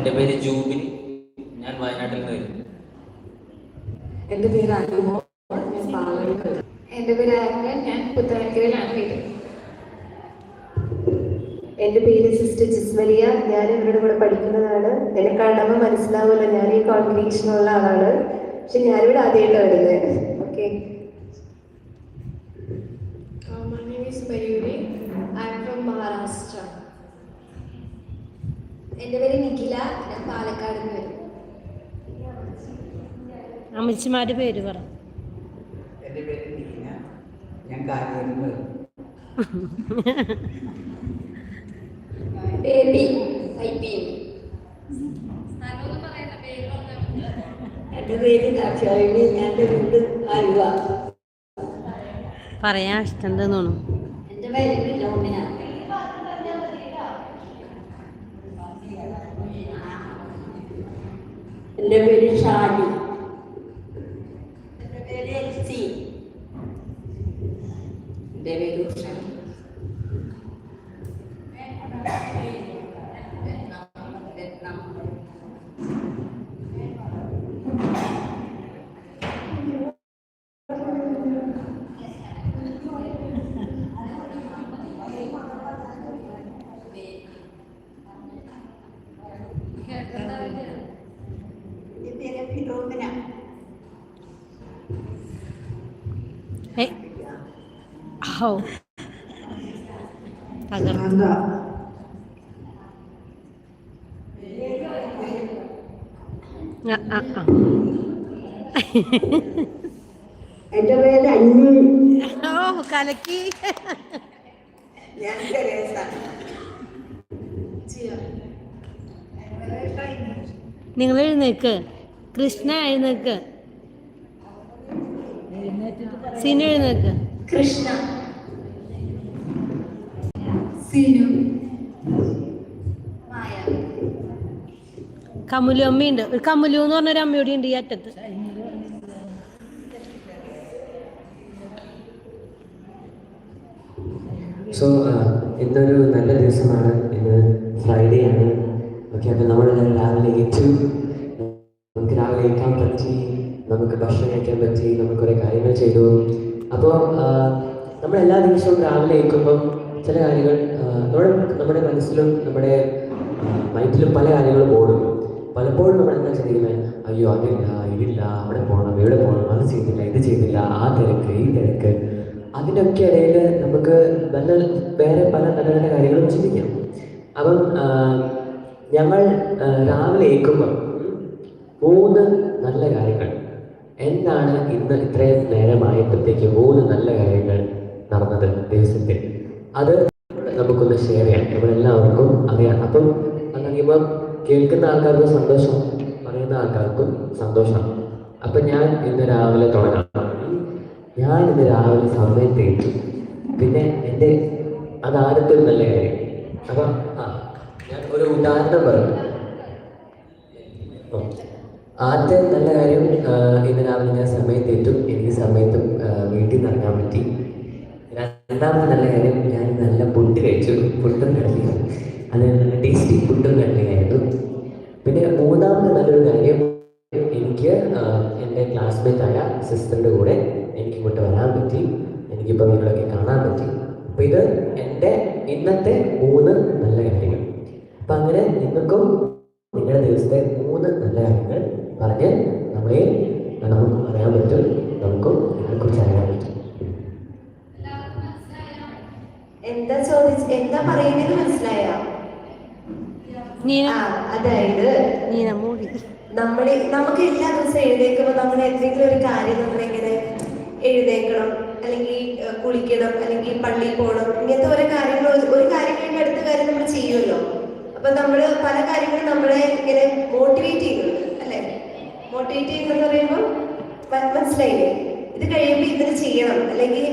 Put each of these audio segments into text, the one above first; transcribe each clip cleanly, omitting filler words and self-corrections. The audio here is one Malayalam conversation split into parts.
എൻ്റെ പേര് ജൂബിൻ, ഞാൻ വയനാട്ടിൽ നിന്ന് വരുന്നു. എൻ്റെ പേര് അനുമോ, ഞാൻ പാലക്കാട്. എൻ്റെ പേര് ആര്യ, ഞാൻ പുത്തനക്കരയിലാണ് വരുന്നത്. എൻ്റെ പേര് സിസ്റ്റർ ജിസ്മലിയ, ഞാൻ ഇവരുടെ കൂടെ പഠിക്കുന്നതാണ്. എന്നെ കാണുമ്പോൾ മനസ്സിലാവില്ല ഞാൻ ഈ കോൺഗ്രിഗേഷനുള്ള ആളാണ്, പക്ഷെ ഞാനിവിടെ ആദ്യമായിട്ടാണ് വരുന്നത്. Okay. My name is Mayuri. I am from Maharashtra. എൻ്റെ പേര് നിഖില, ഞാൻ പാലക്കാട് നിന്ന് വരും. അമ്മച്ചിമാരുടെ പേര് പറ. എൻ്റെ പേര് നിഖില, ഞാൻ കാഞ്ഞൂരിൽ നിന്ന് വരും. ബേബി ഐ.പി. എൻ്റെ പേര് ദാക്ഷായണി, എൻ്റെ വീട് ആലുവ. പറയാൻ ഇഷ്ടമുണ്ടെന്ന് തോന്നുന്നു. എൻ്റെ പേര് ലോമിന. എൻ്റെ പേര് ഷാജി. എൻ്റെ പേര് എൽസി. എൻ്റെ പേര് ഉഷ. തകർന്നു. എൻ്റെ പേര് അന്നി. കലക്കി. ഞാൻ തെരേസ. നിങ്ങൾ എഴുന്നേക്ക്. കൃഷ്ണ എഴുന്നേക്ക്. സിനു എഴുന്നേക്ക്. കൃഷ്ണ. സീനു. മായ. കമുലു അമ്മയുണ്ട്. ഒരു കമുലു എന്ന് പറഞ്ഞൊരു അമ്മയോടെ ഉണ്ട് ഈ അറ്റത്ത്. സോ ഇന്നൊരു നല്ല ദിവസമാണ്. ഇന്ന് ഫ്രൈഡേ ആണ്. ഓക്കെ, അപ്പോൾ നമ്മളെല്ലാവരും രാവിലെ എണീറ്റു. നമുക്ക് രാവിലെ എണീക്കാൻ പറ്റി, നമുക്ക് ഭക്ഷണം കഴിക്കാൻ പറ്റി, നമുക്ക് കുറേ കാര്യങ്ങൾ ചെയ്തു. അപ്പോൾ നമ്മളെല്ലാ ദിവസവും രാവിലെ എണീക്കുമ്പം ചില കാര്യങ്ങൾ നമ്മുടെ മനസ്സിലും നമ്മുടെ മൈൻഡിലും പല കാര്യങ്ങളും ഓടും. പലപ്പോഴും നമ്മൾ എന്താ ചിന്തിക്കുന്നത്, അയ്യോ അതില്ല, ഇതില്ല, അവിടെ പോകണം, ഇവിടെ പോകണം, അത് ചെയ്തില്ല, ഇത് ചെയ്തില്ല, ആ തിരക്ക്, ഈ തിരക്ക്. അതിൻ്റെയൊക്കെ ഇടയിൽ നമുക്ക് വേറെ പല നല്ല നല്ല കാര്യങ്ങളും ചിന്തിക്കാം. അപ്പം ഞങ്ങൾ രാവിലെ എണീക്കുമ്പം 3 നല്ല കാര്യങ്ങൾ, എന്താണ് ഇന്ന് ഇത്രയും നേരമായപ്പോഴത്തേക്ക് 3 നല്ല കാര്യങ്ങൾ നടന്നത് ദിവസത്തിൽ, അത് നമുക്കൊന്ന് ഷെയർ ചെയ്യാം. നമ്മളെല്ലാവർക്കും അറിയാം. അപ്പം അതറിയുമ്പം കേൾക്കുന്ന ആൾക്കാർക്ക് സന്തോഷം, പറയുന്ന ആൾക്കാർക്കും സന്തോഷം. അപ്പം ഞാൻ ഇന്ന് രാവിലെ തുടങ്ങാം. ഞാൻ ഇന്ന് രാവിലെ സമയം തേച്ചു. പിന്നെ എൻ്റെ അതാദ്യത്തെ ഒരു നല്ല കാര്യം. അപ്പം ഞാൻ ഒരു ഉദാഹരണം പറഞ്ഞു. ആദ്യത്തെ നല്ല കാര്യം, ഇന്ന് രാവിലെ ഞാൻ സമയം തേറ്റു. എനിക്ക് സമയത്തും വീട്ടിൽ നിന്ന് ഇറങ്ങാൻ പറ്റി. രണ്ടാമത്തെ നല്ല കാര്യം, ഞാൻ നല്ല പുട്ട് കഴിച്ചു. പുട്ടും കടലയും, അത് നല്ല ടേസ്റ്റി പുട്ടും കടലയായിരുന്നു. പിന്നെ മൂന്നാമത്തെ നല്ലൊരു കാര്യം, എനിക്ക് എൻ്റെ ക്ലാസ്മേറ്റായ സിസ്റ്ററിൻ്റെ കൂടെ എനിക്കിങ്ങോട്ട് വരാൻ പറ്റി. എനിക്കിപ്പോൾ നിങ്ങളൊക്കെ കാണാൻ പറ്റി. അപ്പോൾ ഇത് എൻ്റെ ഇന്നത്തെ 3 നല്ല കാര്യങ്ങൾ. അപ്പം അങ്ങനെ നിങ്ങൾക്കും നിങ്ങളുടെ ദിവസത്തെ 3 നല്ല കാര്യങ്ങൾ പറഞ്ഞ് നമുക്ക് അറിയാൻ പറ്റും, നമുക്കും ഇതിനെക്കുറിച്ച് അറിയാൻ പറ്റും. എന്താ പറയുന്നത് മനസ്സിലായോ? അതായത് നമുക്ക് എല്ലാ ദിവസവും എഴുന്നേൽക്കുമ്പോൾ നമ്മൾ എന്തെങ്കിലും ഒരു കാര്യം നമ്മളിങ്ങനെ എഴുന്നേൽക്കണം, അല്ലെങ്കിൽ കുളിക്കണം, അല്ലെങ്കിൽ പള്ളിയിൽ പോകണം, ഇങ്ങനത്തെ ഒരു കാര്യം കഴിഞ്ഞ അടുത്ത കാര്യം നമ്മൾ ചെയ്യുമല്ലോ. അപ്പൊ നമ്മള് പല കാര്യങ്ങളും നമ്മളെ ഇങ്ങനെ മോട്ടിവേറ്റ് ചെയ്യുന്നുണ്ട് അല്ലെ? മോട്ടിവേറ്റ് ചെയ്യുന്നെന്ന് പറയുമ്പോൾ മനസ്സിലായില്ലേ? ഇത് കഴിയുമ്പോൾ ഇതിന് ചെയ്യണം, അല്ലെങ്കിൽ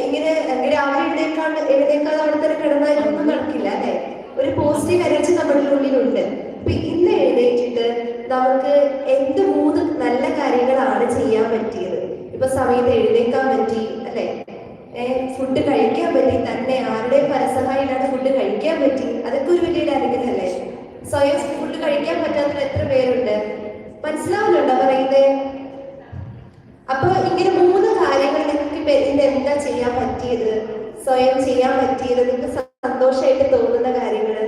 ഇങ്ങനെ രാവിലെ എഴുന്നേക്കാതെ അവിടെ തന്നെ കിടന്നാലൊന്നും നടക്കില്ല അല്ലെ? ഒരു പോസിറ്റീവ് എനർജി നമ്മുടെ ഉള്ളിലുണ്ട്. അപ്പൊ ഇന്ന് എഴുന്നേറ്റിട്ട് നമുക്ക് എന്ത് 3 നല്ല കാര്യങ്ങളാണ് ചെയ്യാൻ പറ്റിയത്? ഇപ്പൊ സമയത്ത് എഴുന്നേക്കാൻ പറ്റി അല്ലെ? ഫുഡ് കഴിക്കാൻ പറ്റി, തന്നെ ആരുടെയും പരസഹായം ഇല്ലാതെ ഫുഡ് കഴിക്കാൻ പറ്റി. അതൊക്കെ ഒരു വലിയൊരു അനുഗ്രഹമല്ലേ? സ്വയം ഫുഡ് കഴിക്കാൻ പറ്റാത്ത മനസ്സിലാവുന്നുണ്ടോ പറയുന്നത്? അപ്പൊ ഇങ്ങനെ 3 കാര്യങ്ങൾ നിങ്ങൾക്ക് ഇപ്പൊ ഇതിന് എന്താ ചെയ്യാൻ പറ്റിയത്, സ്വയം ചെയ്യാൻ പറ്റിയത്, നിങ്ങൾക്ക് സന്തോഷമായിട്ട് തോന്നുന്ന കാര്യങ്ങള്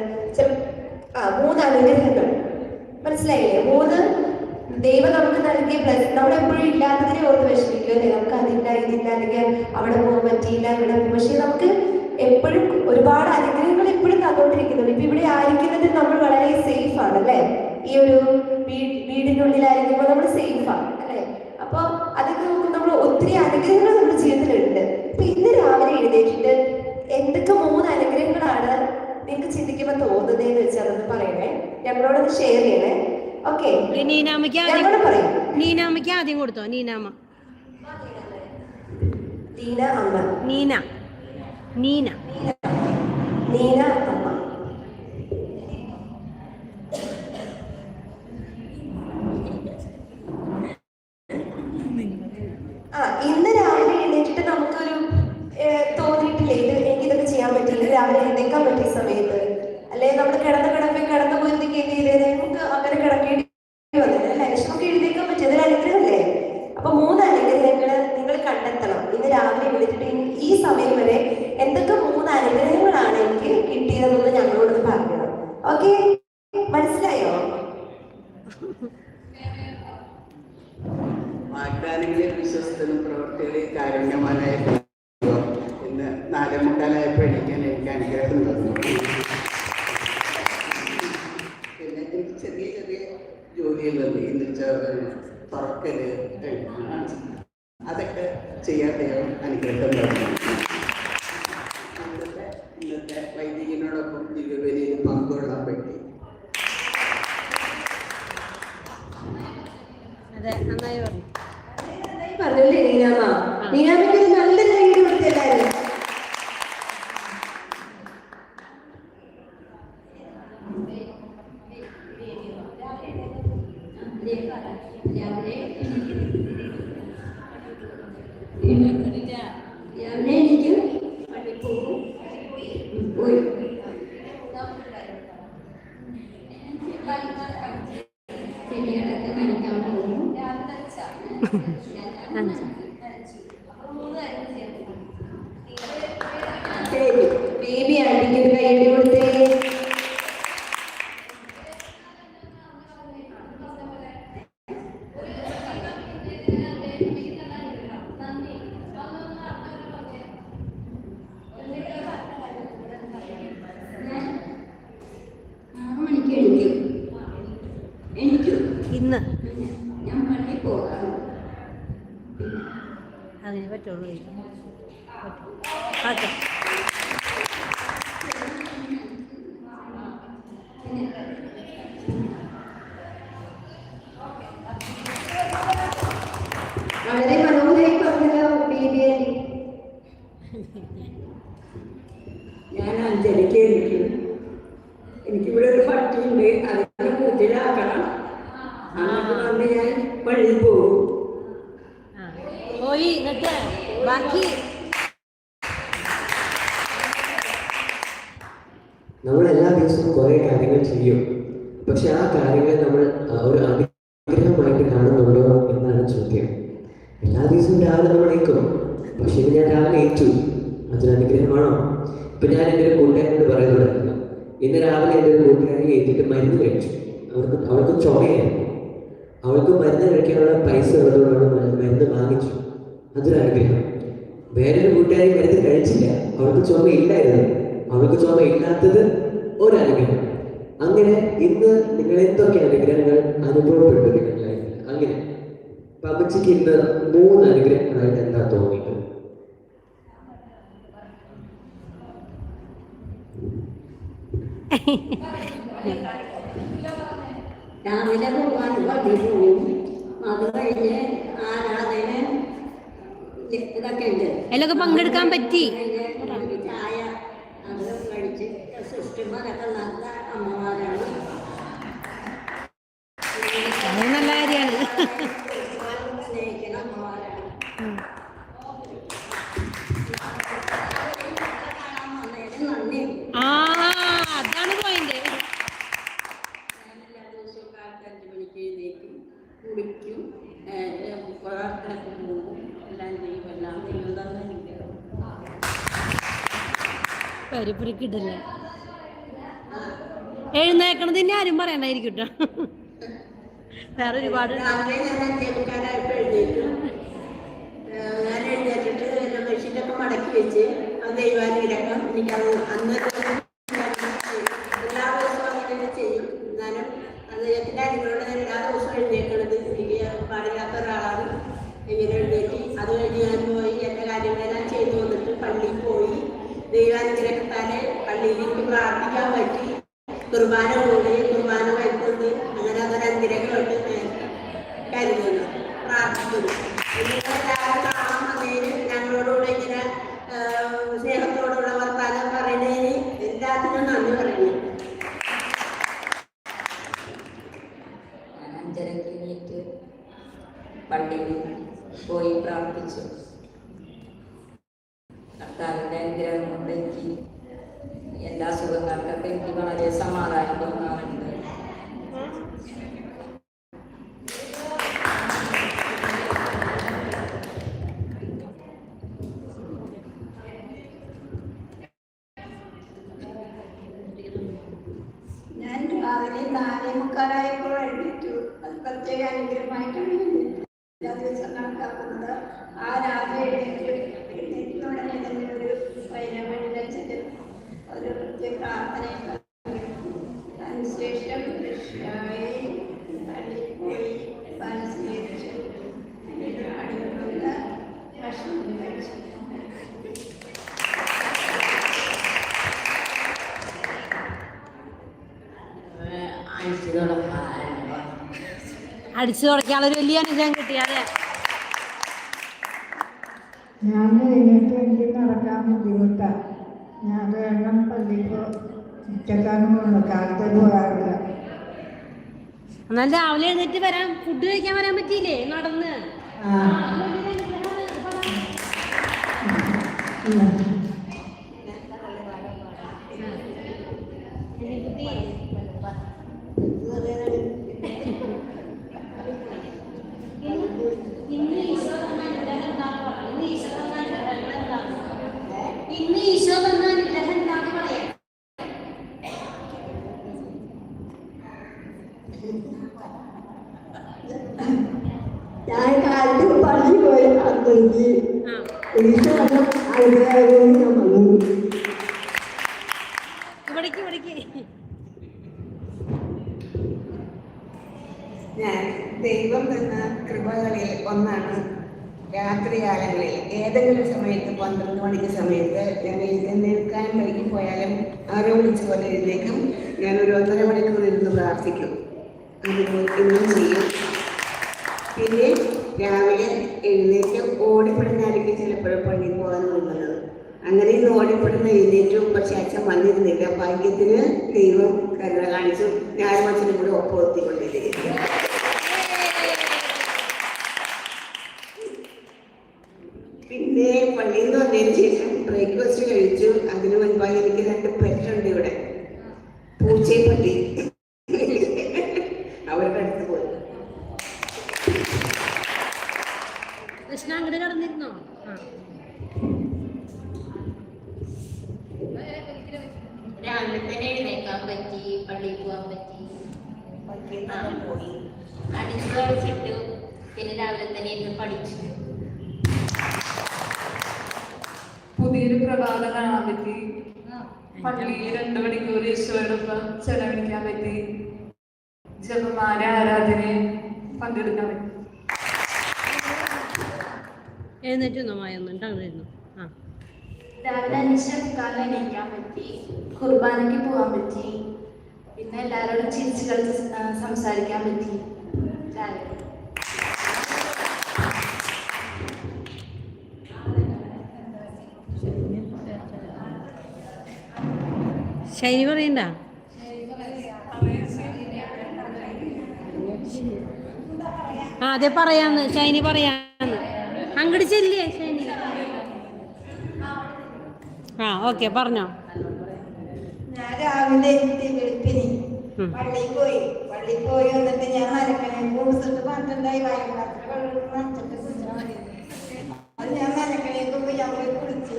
3 അനുഗ്രഹങ്ങൾ മനസ്സിലായില്ലേ? 3 ദൈവം നമുക്ക് നൽകിയ നമ്മളെപ്പോഴും ഇല്ലാത്തതിനെ ഓർത്ത് വിഷമിക്കും അല്ലേ? നമുക്ക് അതില്ല ഇതില്ല, അല്ലെങ്കിൽ അവിടെ പോകാൻ പറ്റിയില്ല, ഇവിടെ പോകും. പക്ഷെ നമുക്ക് എപ്പോഴും ഒരുപാട് അനുഗ്രഹങ്ങൾ എപ്പോഴും തന്നോണ്ടിരിക്കുന്നുണ്ട്. ഇപ്പൊ ഇവിടെ ആയിരിക്കുന്നത് നമ്മൾ വളരെ സേഫ് ആണ് അല്ലെ? ഈ ഒരു വീടിനുള്ളിലായിരിക്കുമ്പോൾ നമ്മൾ സേഫാണ് അല്ലെ? അപ്പൊ അതൊക്കെ നോക്കുമ്പോൾ നമ്മൾ ഒത്തിരി അനുഗ്രഹങ്ങൾ നമ്മുടെ ജീവിതത്തിലുണ്ട്. ഇപ്പൊ ഇന്ന് രാവിലെ എഴുന്നേറ്റിട്ട് എന്തൊക്കെ 3 അനുഗ്രഹങ്ങളാണ് നിങ്ങൾക്ക് ചിന്തിക്കുമ്പോൾ തോന്നുന്നതെന്ന് വെച്ചാൽ അതൊന്ന് പറയണേ, ഞങ്ങളോടൊന്ന് ഷെയർ ചെയ്യണേ. ഓക്കെ, ഞങ്ങളോട് പറയും. നീനാമയ്ക്ക് ആദ്യം കൊടുത്തോ. നീനാമ, നീന അമ്മ, നീന നീന നീന അമ്മ. ഇന്ന് രാവിലെ എഴുന്നേറ്റിട്ട് നമുക്കൊരു തോന്നിയിട്ടില്ലേ ഇത് എനിക്കിതൊക്കെ ചെയ്യാൻ പറ്റില്ല, രാവിലെ എഴുന്നേക്കാൻ പറ്റിയ സമയത്ത്, അല്ലെങ്കിൽ നമ്മൾ കിടന്ന് പോയിരുന്നെങ്കിൽ എന്ത് ചെയ്തേ, നമുക്ക് അങ്ങനെ കിടക്കേണ്ടി വന്നില്ല അല്ലെ? പക്ഷെ നമുക്ക് എഴുന്നേക്കാൻ പറ്റും, ഇതൊരു അനുഗ്രഹമല്ലേ? അപ്പൊ 3 അനുഗ്രഹങ്ങൾ നിങ്ങൾ കണ്ടെത്തണം. ഇന്ന് രാവിലെ എഴുന്നേറ്റിട്ട് ഈ സമയം വരെ എന്തൊക്കെ 3 അനുഗ്രഹങ്ങളാണ് എനിക്ക് കിട്ടിയതെന്ന് ഞങ്ങളോട് പറയണം. ഓക്കെ, മനസ്സിലായോ? വാഗ്ദാനങ്ങളിൽ വിശ്വസ്തനും പ്രവൃത്തികളിൽ കാരുണ്യവാനായ ഇന്ന് 4:45 എണീക്കാൻ എനിക്ക് അനുഗ്രഹം തന്നു. പിന്നെ എനിക്ക് ചെറിയ ജോലികൾ എന്ന് വെച്ചാൽ തുറക്കല്, അതൊക്കെ ചെയ്യാൻ ദൈവം അനുഗ്രഹം തന്നു. ഇന്നത്തെ വൈദികനോടൊപ്പം ദിവ്യബലിയിൽ പങ്കുകൊള്ളാൻ പറ്റി. പറഞ്ഞല്ലേ നീനാമ? നീനാമയ്ക്ക് ഒരു നല്ല കൈ കൊടുത്തെല്ലാരും. രാവിലെ എനിക്ക് പള്ളിയിൽ പോകും, പോയി ചെടികളൊക്കെ നനയ്ക്കാൻ പോകും. ബേബി ആന്റിക്ക് ഒരു കൈയടി കൊടുത്തേ. ഇന്ന് ഞാൻ പള്ളിയിൽ പോകാം. അതിന് പറ്റുള്ളൂ. ഓക്കെ, വളരെ മനോഹരമായി പറഞ്ഞല്ലോ ബേബി ആന്റി. ഞാൻ അഞ്ചരയ്ക്ക് ഇരിക്കും. എനിക്കിവിടെ ഒരു പട്ടിയുണ്ട്, അതിനെ കൂട്ടിലാക്കണം. എന്നിട്ട് വന്ന് ഞാൻ പള്ളിയിൽ പോകും. പോയി എന്നിട്ട് ബാക്കി നമ്മൾ എല്ലാ ദിവസവും കുറേ കാര്യങ്ങൾ ചെയ്യും, പക്ഷെ ആ കാര്യങ്ങളെ നമ്മൾ ഒരു അനുഗ്രഹമായിട്ട് കാണുന്നുണ്ടോ എന്നാണ് ചോദ്യം. എല്ലാ ദിവസവും രാവിലെ നമ്മൾ ഏൽക്കും, പക്ഷെ ഇത് ഞാൻ രാവിലെ ഏറ്റു, അതൊരു അനുഗ്രഹമാണോ? ഇപ്പം ഞാൻ എൻ്റെ ഒരു കൂട്ടുകാരനോട് പറയുന്നുണ്ടായിരുന്നു, ഇന്ന് രാവിലെ എൻ്റെ ഒരു കൂട്ടുകാരി ഏറ്റിട്ട് മരുന്ന് കഴിച്ചു. അവൾക്ക് ചുമയായിരുന്നു. അവൾക്ക് മരുന്ന് കഴിക്കാനുള്ള പൈസ ഉള്ളതുകൊണ്ടാണ് മരുന്ന് വാങ്ങിച്ചു, അതൊരു അനുഗ്രഹം. വേറൊരു കൂട്ടുകാരി മരുന്ന് കഴിച്ചില്ല, അവൾക്ക് ചുമ ഇല്ലായിരുന്നു, അവൾക്ക് ചുമ ഇല്ലാത്തത് ഒരു അനുഗ്രഹം. അങ്ങനെ ഇന്ന് നിങ്ങൾ എന്തൊക്കെ അനുഗ്രഹങ്ങൾ അനുഭവപ്പെട്ടു നിങ്ങളുടെ ലൈഫിൽ? അങ്ങനെ പപ്പച്ചിക്ക് ഇന്ന് 3 അനുഗ്രഹങ്ങളായിട്ട് എന്താ തോന്നിയിട്ട്? രാവിലെ പോകാൻ പള്ളിയിൽ പോകും. അത് കഴിഞ്ഞ് ആരാധന ഇതൊക്കെ ഉണ്ട്, അതിലൊക്കെ പങ്കെടുക്കാൻ പറ്റി. ചായ അത് കഴിച്ച് സിസ്റ്റർമാരൊക്കെ നല്ല അമ്മമാരാണ്. അത് നല്ല കാര്യമാണ്. സ്നേഹിക്കുന്ന അമ്മമാരാണ്. നന്ദി. അതാണ് പോയിന്റ്. ഞാൻ എല്ലാ ദിവസവും കാലത്ത് 5 മണിക്ക് എഴുന്നേക്കും, അവരിപ്പൊരു കിടല്ലേ എഴുന്നേക്കണതിന് ആരും പറയണ്ടായിരിക്കും കേട്ടോ. വേറെ ഒരുപാട് രാവിലെ ഞാൻ 5:45 എഴുന്നേറ്റു. ഞാൻ എഴുന്നേറ്റിട്ട് ബെഡ്ഷീറ്റൊക്കെ മടക്കി വെച്ച് ദൈവാനുഗ്രഹം എനിക്കത് അന്ന് എല്ലാ ദിവസവും അങ്ങനെ ചെയ്യും. എന്നാലും അദ്ദേഹത്തിൻ്റെ അനുഗ്രഹം ഞാൻ എല്ലാ ദിവസവും എഴുന്നേൽക്കണത് എനിക്ക് പാടില്ലാത്ത ഒരാളാണ്. ഇങ്ങനെ എഴുന്നേറ്റി അത് കഴിഞ്ഞ് ഞാൻ പോയി എൻ്റെ കാര്യങ്ങളെല്ലാം ചെയ്തു വന്നിട്ട് പള്ളിയിൽ പോയി ദൈവാനുഗ്രഹത്താലെ പള്ളിയിലേക്ക് പ്രാർത്ഥിക്കാൻ പറ്റി. കുർബാന കൂടി കുർബാന വയ്ക്കൊണ്ട് അങ്ങനെ അതൊരു അനുഗ്രഹമായിട്ട് കരുതുന്നു, പ്രാർത്ഥിക്കുന്നു. എല്ലാവരും കാണാൻ വന്നതിന് ഞങ്ങളോടുകൂടെ ഇങ്ങനെ സ്നേഹത്തോടുള്ള വർത്താനം പറയുന്നതിന് എല്ലാത്തിനും നന്ദി പറയുന്നു. 5:30 എണീറ്റ് പള്ളിയിൽ പോയി പ്രാർത്ഥിച്ചു. കർത്താവിൻ്റെ അനുഗ്രഹം കൊണ്ട് എനിക്ക് എല്ലാ സുഖങ്ങൾക്കൊക്കെ എനിക്ക് വളരെ സമാധാനം തോന്നാറുണ്ട്. ഞാൻ രാവിലെ 4:45 എഴുന്നേറ്റു. അത് പ്രത്യേക അനുഗ്രഹമായിട്ടാണ് എല്ലാ ദിവസം കണക്കാക്കുന്നത്. ആ രാവിലെ എഴുന്നേറ്റിനോടെ തന്നെ ഒരു വൈരമണിലച്ഛൻ്റെ ഒരു പ്രത്യേക പ്രാർത്ഥനയൊക്കെ അതിനുശേഷം പള്ളിയിൽ പോയി സ്വീകരിച്ചു. അടുത്തുള്ള ഭക്ഷണം കഴിച്ചു. അടിച്ചു തുടക്കാളൊരു വലിയ അനുഗ്രഹം കിട്ടിയാലേ. ഞാൻ കഴിഞ്ഞിട്ട് എനിക്ക് നടക്കാൻ ബുദ്ധിമുട്ടാണ്. ഞാൻ വേണം പള്ളിയിൽ ഉച്ചക്കാനും കാലത്ത് പോകാറില്ല. എന്നാൽ രാവിലെ എഴുന്നേറ്റ് വരാൻ ഫുഡ് കഴിക്കാൻ വരാൻ പറ്റിയില്ലേ നടന്ന്? ഇന്ന് ഈശോ തന്ന അനുഗ്രഹം എന്താന്ന് പറയാം. ഞാൻ കാലത്ത് പള്ളി പോയി പ്രാർത്ഥിച്ച് ഈശോ അനുഗ്രഹം ഞാൻ വന്നു. ഞാൻ ദൈവം തന്ന കൃപകളിൽ ഒന്നാണ് രാത്രികാലങ്ങളിൽ ഏതെങ്കിലും സമയത്ത് 12 മണിക്ക് സമയത്ത് ഞാൻ എഴുന്നേൽക്കാൻ വൈകി പോയാലും ആരോ വിളിച്ച പോലെ എഴുന്നേക്കും. ഞാനൊരു 1.5 മണിക്കൂർ ഇരുന്ന് പ്രാർത്ഥിക്കും. അത് ഇന്നും ചെയ്യും. പിന്നെ രാവിലെ എഴുന്നേറ്റ് ഓടിപ്പെടുന്നായിരിക്കും ചിലപ്പോഴും പള്ളിയിൽ പോകാനുള്ളത്. അങ്ങനെ ഇന്ന് ഓടിപ്പെടുന്ന എഴുന്നേറ്റു. പക്ഷെ അച്ഛൻ വന്നിരുന്നില്ല. ഭാഗ്യത്തിന് ദൈവം കരുണ കാണിച്ചു. ഞാനും അച്ഛനും കൂടെ ഒപ്പം എത്തിക്കൊണ്ടിരിക്കുന്നു. പിന്നെ പള്ളിയിൽ നിന്ന് വന്നതിന് ശേഷം ബ്രേക്ക്ഫാസ്റ്റ് കഴിച്ചു. അതിനു മുൻപായി എനിക്ക് 2 പെറ്റുണ്ട് ഇവിടെ, പൂച്ചയും പട്ടി. അവരുടെ അടുത്ത് പോയി. കൃഷ്ണ അങ്ങോട്ട് കടന്നിരുന്നോ? രാവിലെ തന്നെ എഴുന്നേക്കാൻ പറ്റി, പള്ളിയിൽ പോകാൻ പറ്റി. പോയി അടിച്ചു കളിച്ചിട്ടു. പിന്നെ രാവിലെ തന്നെ ഇരുന്ന് പഠിച്ചു. പുതിയൊരു പ്രഭാതം കാണാൻ പറ്റി. പള്ളിയിൽ 2 മണിക്കൂർ ഈശോയോടൊപ്പം ചെലവഴിക്കാൻ പറ്റി. ജപമാല ആരാധനയെ പങ്കെടുക്കാൻ പറ്റി. എഴുന്നേറ്റൊന്നോ മായൊന്നും അങ്ങനെയായിരുന്നു. രാവിലെ 5:45 എണീക്കാൻ പറ്റി. കുർബാനയ്ക്ക് പോകാൻ പറ്റി. പിന്നെ എല്ലാവരോടും ചിരിച്ച് കളിച്ച് സംസാരിക്കാൻ പറ്റി. രാവിലെ ശൈലി പറയണ്ട. അതെ പറയാന്ന് ഷൈനി പറയാന്ന്. അങ്ങോട്ട് ചെല്ലേ ഷൈനി. ഓക്കെ പറഞ്ഞോ. ഞാൻ രാവിലെ വെളുപ്പിന് പള്ളിയിൽ പോയി വന്നിട്ട് ഞാൻ മരക്കണേ കുടിച്ചിട്ട് 12 അത് ഞാൻ മരക്കണേക്ക് പോയി അവിടെ കുളിച്ച്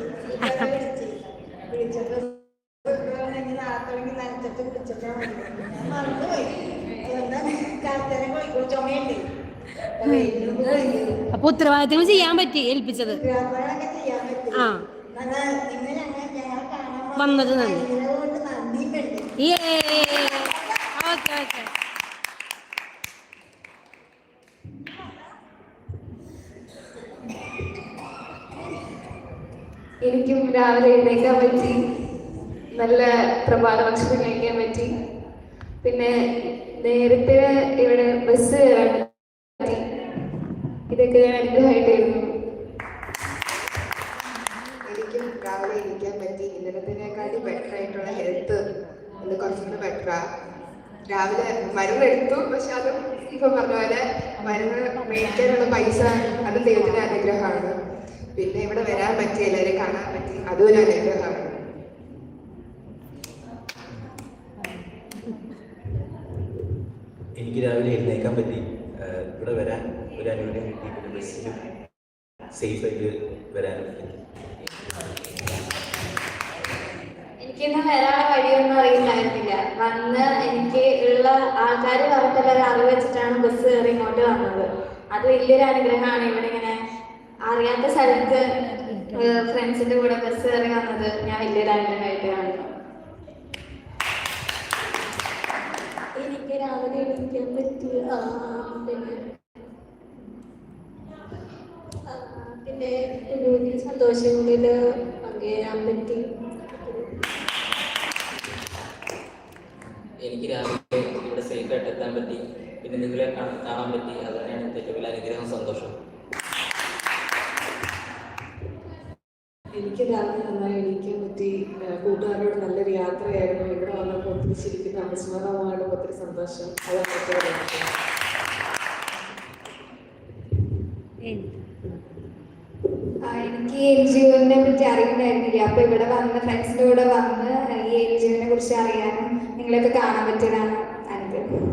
വിളിച്ചിട്ട് കാലത്ത് വിളിച്ചിട്ടാ ഞാൻ മറന്നുപോയി. കാലത്തേനെ കോഴിക്കോട് ചുമയുണ്ട്. അപ്പൊ ഉത്തരവാദിത്തങ്ങൾ ചെയ്യാൻ പറ്റി ഏൽപ്പിച്ചത്. ഉത്തരവാദിത്തങ്ങളൊക്കെ ചെയ്യാൻ പറ്റി. ആ ഇന്ന് ഞങ്ങൾ കാണാൻ വന്നത് നന്ദി. കൊണ്ട് നന്ദിയുണ്ട്. Okay okay. എനിക്കും രാവിലെ എഴുന്നേക്കാൻ പറ്റി, നല്ല പ്രഭാത ഭക്ഷണം കഴിക്കാൻ പറ്റി, പിന്നെ നേരത്തെ ഇവിടെ ബസ് കയറാൻ പറ്റി. ഇതൊക്കെ ഞാൻ അനുഗ്രഹമായിട്ടായിരുന്നു. എനിക്കും രാവിലെ ഇരിക്കാൻ പറ്റി. ഇന്നലത്തേക്കാട്ടി ബെറ്റർ ആയിട്ടുള്ള ഹെൽത്ത് ഇന്ന് കുറച്ചുകൂടി ബെറ്ററാ. രാവിലെ മരുന്നെടുത്തു, പക്ഷെ അത് ഇപ്പൊ പറഞ്ഞ പോലെ മരുന്ന് മേടിക്കാനുള്ള പൈസ അത് ദൈവത്തിന്റെ അനുഗ്രഹമാണ്. പിന്നെ ഇവിടെ വരാൻ പറ്റി, എല്ലാവരെയും കാണാൻ പറ്റി, അതും ഒരു അനുഗ്രഹമാണ്. എനിക്ക് രാവിലെ എഴുന്നേക്കാൻ പറ്റി, ഇവിടെ വരാൻ ഒരു അനുഗ്രഹം കിട്ടി, പിന്നെ ബസ്സിലും സേഫായിട്ട് വരാനും പറ്റി. എനിക്കിന്ന് വരാനുള്ള വഴിയൊന്നും അറിയില്ലായിരുന്നില്ല. വന്ന് എനിക്ക് ഉള്ള ആൾക്കാർ പറഞ്ഞിട്ടുള്ള അറിവ് വെച്ചിട്ടാണ് ബസ് കയറി ഇങ്ങോട്ട് വന്നത്. അത് വലിയൊരു അനുഗ്രഹമാണ്. ഇവിടെ ഇങ്ങനെ അറിയാത്ത സ്ഥലത്ത് ഫ്രണ്ട്സിന്റെ കൂടെ ബസ് കയറി വന്നത് ഞാൻ വലിയൊരു അനുഗ്രഹമായിട്ട് കാണുന്നു. എനിക്ക് രാവിലെ എണീക്കാൻ പറ്റി. പിന്നെ വലിയ സന്തോഷങ്ങളിൽ പങ്കുചേരാൻ പറ്റി. എനിക്ക് രാവിലെ ഇവിടെ സേഫായിട്ട് എത്താൻ പറ്റി, പിന്നെ നിങ്ങളെ കാണാൻ പറ്റി. അത് തന്നെയാണ് ഏറ്റവും വലിയ അനുഗ്രഹം, സന്തോഷം. എനിക്ക് രാവിലെ നന്നായി എണീക്കാൻ പറ്റി. കൂട്ടുകാരോട് നല്ലൊരു യാത്രയായിരുന്നു. ഇവിടെ വന്നപ്പോൾ ഒത്തിരി ശരിക്കും അവിസ്മരണമായിട്ട് ഒത്തിരി സന്തോഷം. അതാണ് എനിക്ക് NGO-നെ പറ്റി അറിയുന്നുണ്ടായിരുന്നില്ല. അപ്പൊ ഇവിടെ വന്ന് ഫ്രണ്ട്സിന്റെ കൂടെ വന്ന് ഈ NGO-നെ കുറിച്ച് അറിയാനും നിങ്ങളെയൊക്കെ കാണാൻ പറ്റിയതാണ് അനുഗ്രഹം.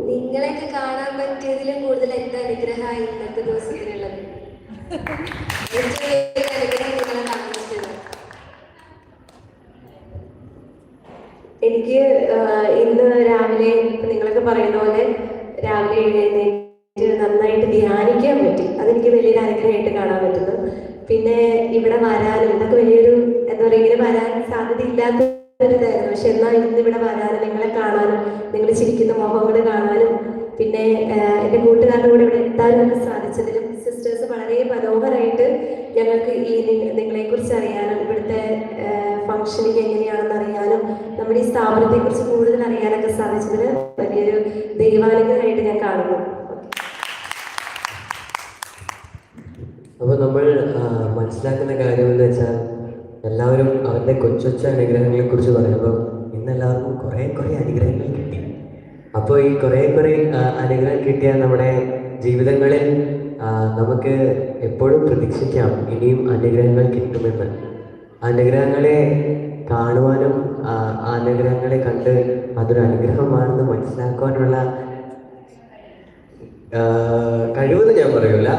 നിങ്ങളെയൊക്കെ കാണാൻ പറ്റിയതിലും കൂടുതൽ എന്താ അനുഗ്രഹമായി ഇന്നത്തെ ദിവസത്തിനുള്ളത്? എനിക്ക് ഇന്ന് രാവിലെ നിങ്ങളൊക്കെ പറയുന്ന പോലെ രാവിലെ എഴുന്നേറ്റ് നന്നായിട്ട് ധ്യാനിക്കാൻ പറ്റി. അതെനിക്ക് വലിയൊരു അനുഗ്രഹമായിട്ട് കാണാൻ പറ്റുന്നു. പിന്നെ ഇവിടെ വരാനും ഇതൊക്കെ വലിയൊരു എന്താ പറയുക, ഇങ്ങനെ വരാൻ സാധ്യതയില്ലാത്ത ഒരു ഇതായിരുന്നു. പക്ഷെ എന്നാൽ ഇന്ന് ഇവിടെ വരാനും നിങ്ങളെ കാണാനും നിങ്ങൾ ചിരിക്കുന്ന മുഖങ്ങൾ കാണാനും പിന്നെ എൻ്റെ കൂട്ടുകാരുടെ കൂടെ ഇവിടെ എത്താനും സാധിച്ചതിലും സിസ്റ്റേഴ്സ് വളരെ മനോഹരമായിട്ട് ഞങ്ങൾക്ക് ഈ നിങ്ങളെക്കുറിച്ച് അറിയാനും ഇവിടുത്തെ ഫംഗ്ഷനിങ് എങ്ങനെയാണെന്ന് അറിയാനും നമ്മുടെ ഈ സ്ഥാപനത്തെക്കുറിച്ച് കൂടുതൽ അറിയാനൊക്കെ സാധിച്ചതിന് വലിയൊരു ദൈവാനുഗ്രഹമായിട്ട് ഞാൻ കാണുന്നു. അപ്പോൾ നമ്മൾ മനസ്സിലാക്കുന്ന കാര്യം എന്ന് വെച്ചാൽ എല്ലാവരും അവരുടെ കൊച്ചു അനുഗ്രഹങ്ങളെ കുറിച്ച് പറയുമ്പോൾ ഇന്ന് എല്ലാവർക്കും കുറേ അനുഗ്രഹങ്ങൾ കിട്ടി. അപ്പോൾ ഈ കുറേ അനുഗ്രഹം കിട്ടിയ നമ്മുടെ ജീവിതങ്ങളിൽ നമുക്ക് എപ്പോഴും പ്രതീക്ഷിക്കാം ഇനിയും അനുഗ്രഹങ്ങൾ കിട്ടുമെന്ന്. അനുഗ്രഹങ്ങളെ കാണുവാനും അനുഗ്രഹങ്ങളെ കണ്ട് അതൊരു അനുഗ്രഹമാണെന്ന് മനസ്സിലാക്കുവാനുള്ള കഴിവെന്ന് ഞാൻ പറയൂല,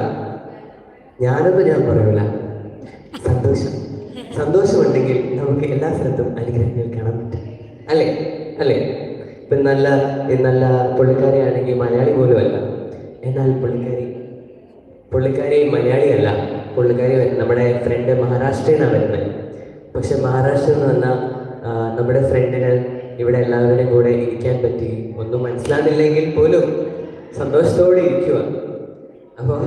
ഞാനൊന്നും ഞാൻ പറയൂല. സന്തോഷമുണ്ടെങ്കിൽ നമുക്ക് എല്ലാ സ്ഥലത്തും അനുഗ്രഹങ്ങൾ കാണാൻ പറ്റും. അല്ലേ? ഇപ്പം നല്ല പുള്ളിക്കാരിയാണെങ്കിൽ മലയാളി പോലും അല്ല, എന്നാൽ പുള്ളിക്കാരി മലയാളിയല്ല. പുള്ളിക്കാരി നമ്മുടെ ഫ്രണ്ട് മഹാരാഷ്ട്രയിൽ നിന്നാണ് വരുന്നത്. പക്ഷെ മഹാരാഷ്ട്രയിൽ നിന്ന് വന്ന നമ്മുടെ ഫ്രണ്ടിന് ഇവിടെ എല്ലാവരുടെയും കൂടെ ഇരിക്കാൻ പറ്റി. ഒന്നും മനസ്സിലാകുന്നില്ലെങ്കിൽ പോലും സന്തോഷത്തോടെ ഇരിക്കുക. അപ്പോൾ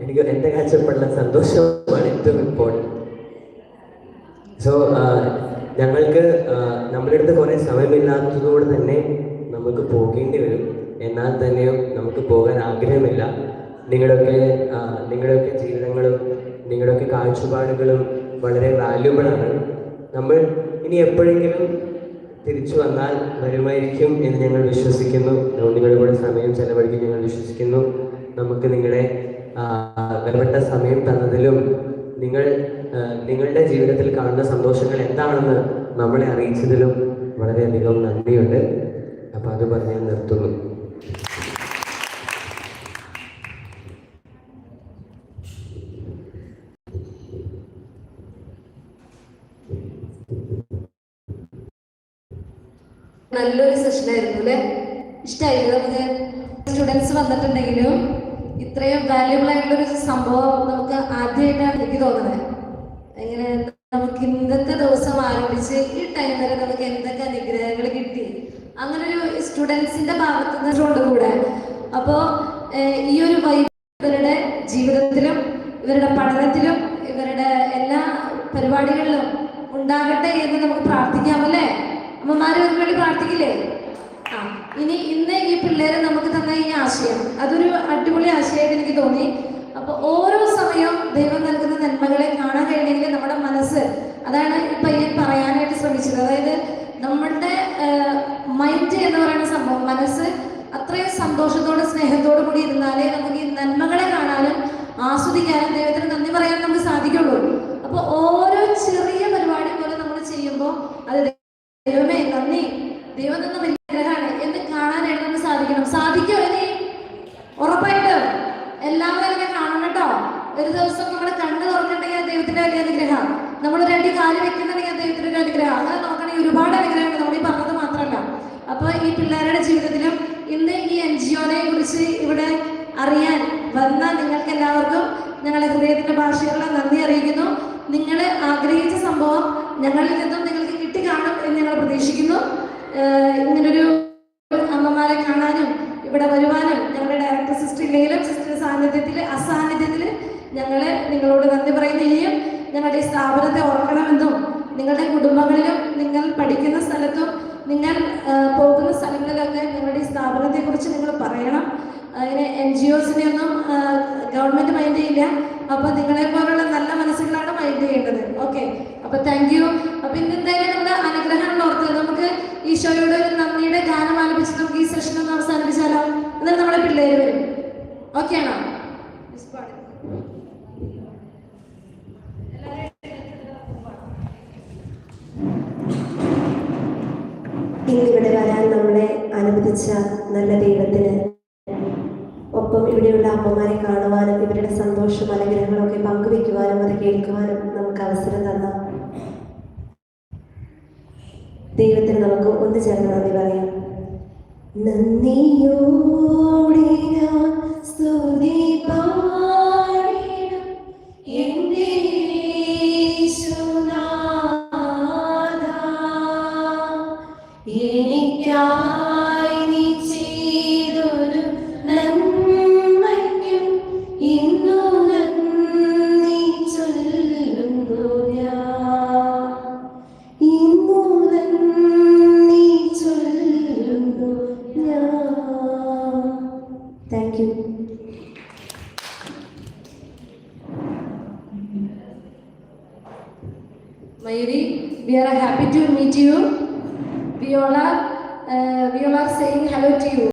എനിക്ക് എൻ്റെ കാഴ്ചപ്പാടിലെ സന്തോഷമാണ് ഏറ്റവും ഇമ്പോർട്ടൻറ്റ്. സോ ഞങ്ങൾക്ക് നമ്മുടെ അടുത്ത് കുറേ സമയമില്ലാത്തതുകൊണ്ട് തന്നെ നമുക്ക് പോകേണ്ടി വരും. എന്നാൽ തന്നെയും നമുക്ക് പോകാൻ ആഗ്രഹമില്ല. നിങ്ങളുടെയൊക്കെ ജീവിതങ്ങളും നിങ്ങളുടെയൊക്കെ കാഴ്ചപ്പാടുകളും വളരെ വാല്യുബിളാണ്. നമ്മൾ ഇനി എപ്പോഴെങ്കിലും തിരിച്ചു വന്നാൽ വരുമായിരിക്കും എന്ന് ഞങ്ങൾ വിശ്വസിക്കുന്നു. നിങ്ങളുടെ കൂടെ സമയം ചെലവഴിക്കും ഞങ്ങൾ വിശ്വസിക്കുന്നു. നമുക്ക് നിങ്ങളുടെ വിലപ്പെട്ട സമയം തന്നതിലും നിങ്ങളുടെ ജീവിതത്തിൽ കാണുന്ന സന്തോഷങ്ങൾ എന്താണെന്ന് നമ്മളെ അറിയിച്ചതിലും വളരെയധികം നന്ദിയുണ്ട്. അപ്പോൾ അത് പറഞ്ഞ് ഞാൻ നിർത്തുന്നു. നല്ലൊരു സെഷനായിരുന്നു അല്ലേ? ഇഷ്ടമായില്ലേ? നമുക്ക് സ്റ്റുഡൻസ് വന്നിട്ടുണ്ടെങ്കിലും ഇത്രയും വാല്യുബിൾ ആയിട്ടുള്ളൊരു സംഭവം നമുക്ക് ആദ്യമായിട്ടാണ് എനിക്ക് തോന്നുന്നത്. എങ്ങനെ നമുക്ക് ഇന്നത്തെ ദിവസം ആരംഭിച്ച് ഈ ടൈം വരെ നമുക്ക് എന്തൊക്കെ അനുഗ്രഹങ്ങൾ കിട്ടി, അങ്ങനൊരു സ്റ്റുഡൻസിന്റെ ഭാഗത്തു നിന്നുകൊണ്ട് കൂടെ. അപ്പോൾ ഈ ഒരു വൈബ് ഇവരുടെ ജീവിതത്തിലും ഇവരുടെ പഠനത്തിലും ഇവരുടെ എല്ലാ പരിപാടികളിലും ഉണ്ടാകട്ടെ എന്ന് നമുക്ക് പ്രാർത്ഥിക്കാമല്ലേ? അമ്മമാരെ ഒരു വേണ്ടി പ്രാർത്ഥിക്കില്ലേ? ഇനി ഇന്ന് ഈ പിള്ളേരെ നമുക്ക് തന്ന ഈ ആശയം അതൊരു അടിപൊളി ആശയമായിട്ട് എനിക്ക് തോന്നി. അപ്പൊ ഓരോ സമയവും ദൈവം നൽകുന്ന നന്മകളെ കാണാൻ കഴിയണമെങ്കിൽ നമ്മുടെ മനസ്സ്, അതാണ് ഈ പയ്യൻ പറയാനായിട്ട് ശ്രമിച്ചത്. അതായത് നമ്മളുടെ മൈൻഡ് എന്ന് പറയുന്ന സംഭവം, മനസ്സ് അത്രയും സന്തോഷത്തോടെ സ്നേഹത്തോടു കൂടി ഇരുന്നാലേ നമുക്ക് ഈ നന്മകളെ കാണാനും ആസ്വദിക്കാനും ദൈവത്തിന് നന്ദി പറയാൻ നമുക്ക് സാധിക്കുള്ളൂ. അപ്പൊ ഓരോ ചെറിയ പരിപാടി പോലെ നമ്മൾ ചെയ്യുമ്പോൾ അത് ദൈവമേ നന്ദി, ദൈവം തന്ന വലിയ ഗ്രഹമാണ് എന്ന് കാണാനായിട്ട് നമുക്ക് സാധിക്കുമോ? ഇനി ഉറപ്പായിട്ടും എല്ലാവരും അതിനെ കാണണം കേട്ടോ. ഒരു ദിവസം നമ്മുടെ കണ്ണ് തുറന്നിട്ടുണ്ടെങ്കിൽ ദൈവത്തിന്റെ വലിയ അനുഗ്രഹം, നമ്മൾ രണ്ട് കാല് വെക്കുന്നുണ്ടെങ്കിൽ ദൈവത്തിന്റെ ഒരു അനുഗ്രഹം. അങ്ങനെ നോക്കണമെങ്കിൽ ഒരുപാട് അനുഗ്രഹമുണ്ട്, നമ്മൾ ഈ പറഞ്ഞത് മാത്രമല്ല. അപ്പൊ ഈ പിള്ളേരുടെ ജീവിതത്തിലും ഇന്ന് ഈ NGO-നെ കുറിച്ച് ഇവിടെ അറിയാൻ വന്ന നിങ്ങൾക്ക് എല്ലാവർക്കും ഞങ്ങളുടെ ഹൃദയത്തിന്റെ ഭാഷകളെ നന്ദി അറിയിക്കുന്നു. നിങ്ങൾ ആഗ്രഹിച്ച സംഭവം ഞങ്ങളിൽ നിന്നും നിങ്ങൾക്ക് കിട്ടിക്കാണും എന്ന് ഞങ്ങൾ പ്രതീക്ഷിക്കുന്നു. ഇങ്ങനൊരു അമ്മമാരെ കാണാനും ഇവിടെ വരുവാനും ഞങ്ങളുടെ ഡയറക്ടർ സിസ്റ്റർ ഇല്ലെങ്കിലും സിസ്റ്റർ അസാന്നിധ്യത്തിൽ ഞങ്ങൾ നിങ്ങളോട് നന്ദി പറയുന്നു. ഇനിയും ഞങ്ങളുടെ ഈ സ്ഥാപനത്തെ ഓർക്കണമെന്നും നിങ്ങളുടെ കുടുംബങ്ങളിലും നിങ്ങൾ പഠിക്കുന്ന സ്ഥലത്തും നിങ്ങൾ പോകുന്ന സ്ഥലങ്ങളിലൊക്കെ നിങ്ങളുടെ ഈ സ്ഥാപനത്തെ കുറിച്ച് നിങ്ങൾ പറയണം. അതിന് NGOs-നെ ഒന്നും ഗവൺമെന്റ് മൈൻഡ് ചെയ്യില്ല. അപ്പൊ നിങ്ങളെ പോലുള്ള നല്ല മനസ്സുകളാണ് മൈൻഡ് ചെയ്യേണ്ടത്. ഓക്കെ, അപ്പൊ താങ്ക് യു. അപ്പൊ ഇന്ന് എന്തായാലും നമ്മുടെ അനുഗ്രഹങ്ങൾ ഓർത്ത് നമുക്ക് ഈശോയോട് ഒരു നന്ദിയുടെ ഗാനം ആലപിച്ച് നമുക്ക് ഈ സെഷൻ ഒന്ന് അവസാനിപ്പിച്ചാലോ? എന്നിട്ട് നമ്മുടെ പിള്ളേര് വരും. ഓക്കെ ആണോ? ഇന്നിവിടെ വരാൻ നമ്മളെ അനുവദിച്ച നല്ല ദൈവത്തിന് ഒപ്പം ഇവിടെയുള്ള അമ്മമാരെ കാണുവാനും ഇവരുടെ സന്തോഷം അനുഗ്രഹങ്ങളൊക്കെ പങ്കുവെക്കുവാനും അത് കേൾക്കുവാനും നമുക്ക് അവസരം തന്ന ദൈവത്തിന് നമുക്ക് ഒന്ന് ചേർന്ന് നന്ദി പറയാം. നന്ദിയോടെ ഞാൻ സ്തുതി പാടിടും എൻ്റെ യേശുനാഥാ, എനിക്കായി നീ ചെയ്തൊരു നന്മയ്ക്കും ഇന്നു നന്ദി ചൊല്ലുന്നു ഞാൻ, ഇന്നു നന്ദി ചൊല്ലുന്നു ഞാൻ. Thank you. Mayuri, we are happy to meet you. We all are saying hello to you.